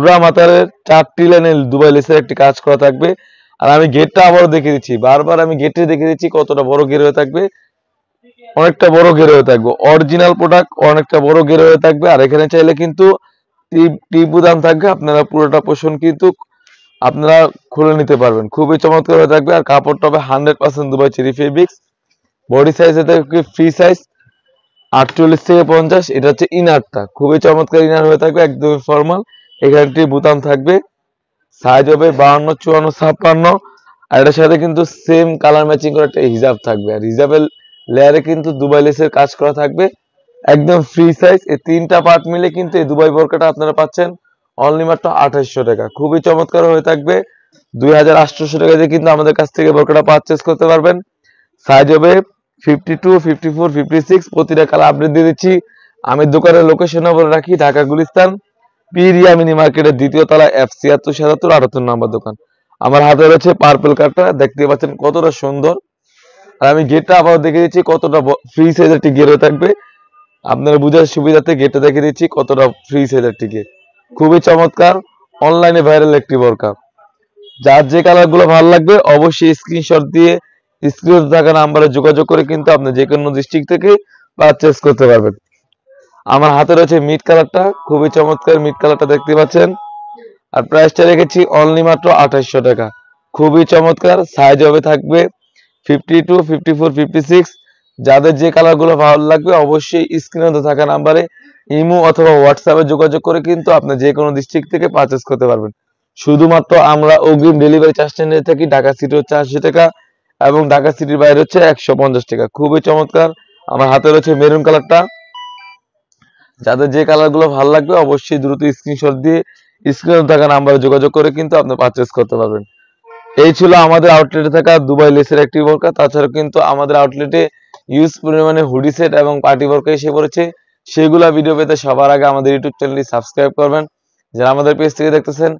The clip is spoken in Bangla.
পুরা মাথার 4টি লাইনে দুবাই লেসের একটি কাজ করা থাকবে। আর আমি গেটটা আবারও দেখিয়ে দিচ্ছি, বারবার আমি গেটে দেখিয়ে দিচ্ছি কতটা বড় গের হয়ে থাকবে, অনেকটা বড় গের হয়ে থাকবে, অরিজিনাল প্রোডাক্ট, অনেকটা বড় গের হয়ে থাকবে। আর এখানে চাইলে কিন্তু টিপ বুতাম থাকবে, আপনারা পুরোটা পোষণ কিন্তু আপনারা খুলে নিতে পারবেন, খুবই চমৎকার হয়ে থাকবে। আর কাপড়টা হবে 100% Dubai cherry fabrics. Body size থাকবে ফ্রি সাইজ 48 থেকে 50। এটা হচ্ছে ইনারটা, খুবই চমৎকার ইনার হয়ে থাকবে, একদমই ফর্মাল। এখানটি বুতাম থাকবে, সাইজ হবে 52, 54, 56। আর এটার সাথে কিন্তু সেম কালার ম্যাচিং করে একটা হিজাব থাকবে। আর হিজাবের লেয়ারে কিন্তু দুবাই লেসের কাজ করা থাকবে, একদম ফ্রি সাইজ। এই 3টা পার্ট মিলে কিন্তু এই দুবাই বোরকাটা আপনারা পাচ্ছেন অনলি মাত্র 2800 টাকা। খুবই চমৎকার হয়ে থাকবে। 2800 টাকা দিয়ে কিন্তু আমাদের কাছ থেকে বোরকাটা পারচেস করতে পারবেন। সাইজ হবে 52, 54, 56। প্রতিটা কালার আপডেট দিয়ে দিচ্ছি। আমি দোকানের লোকেশন বলে রাখি, ঢাকা গুলিস্তান পিরিয়া মিনি মার্কেটের 2য় তলা, F76 77 78 নম্বর দোকান। আমার হাতে রয়েছে পার্পল কার্ডটা, দেখতে পাচ্ছেন কতটা সুন্দর। আর আমি গেটটা আবার দেখে দিচ্ছি কতটা ফ্রি সাইজের একটি গেট থাকবে, আপনারা বুঝার সুবিধাতে গেটটা দেখে দিচ্ছি কতটা ফ্রি সাইজের একটি গেট। খুবই চমৎকার, অনলাইনে ভাইরাল একটি বোরকা। যার যে কালার গুলো ভালো লাগবে অবশ্যই স্ক্রিনশট দিয়ে স্ক্রিনে থাকা নাম্বারে যোগাযোগ করে কিন্তু আপনি যে কোনো ডিস্ট্রিক্ট থেকে পারচেস করতে পারবেন। আমার হাতে রয়েছে মিড কালারটা, খুবই চমৎকার মিড কালারটা দেখতে পাচ্ছেন। আর প্রাইসটা রেখেছি অনলি মাত্র 2800 টাকা। খুবই চমৎকার, সাইজ হবে থাকবে 52, 54, 56। যাদের যে কালারগুলো ভালো লাগবে অবশ্যই স্ক্রিনে থাকা নাম্বারে ইমো অথবা হোয়াটসঅ্যাপে যোগাযোগ করে কিন্তু আপনি যে কোনো ডিস্ট্রিক্ট থেকে পারচেস করতে পারবেন। শুধুমাত্র আমরা অগ্রিম ডেলিভারি চার্জটা নিয়ে থাকি। ঢাকা সিটি হচ্ছে 80 টাকা এবং ঢাকা সিটির বাইরে হচ্ছে 150 টাকা। খুবই চমৎকার। আমার হাতে রয়েছে মেরুন কালারটা। যাদের যে কালারগুলো ভালো লাগবে অবশ্যই দ্রুত স্ক্রিনশট দিয়ে স্ক্রিনে থাকা নাম্বারে যোগাযোগ করে কিন্তু আপনি পারচেস করতে পারবেন। এই ছিল আমাদের আউটলেটে থাকা দুবাই লেসের একটি বোরকা। তাছাড়া কিন্তু আমাদের আউটলেটে ইউজ পরিমাণে হুডি সেট এবং পার্টি বোরকা এসে পড়েছে। সেগুলা ভিডিও পেতে সবার আগে আমাদের ইউটিউব চ্যানেলটি সাবস্ক্রাইব করবেন। যারা আমাদের পেজ থেকে দেখতেছেন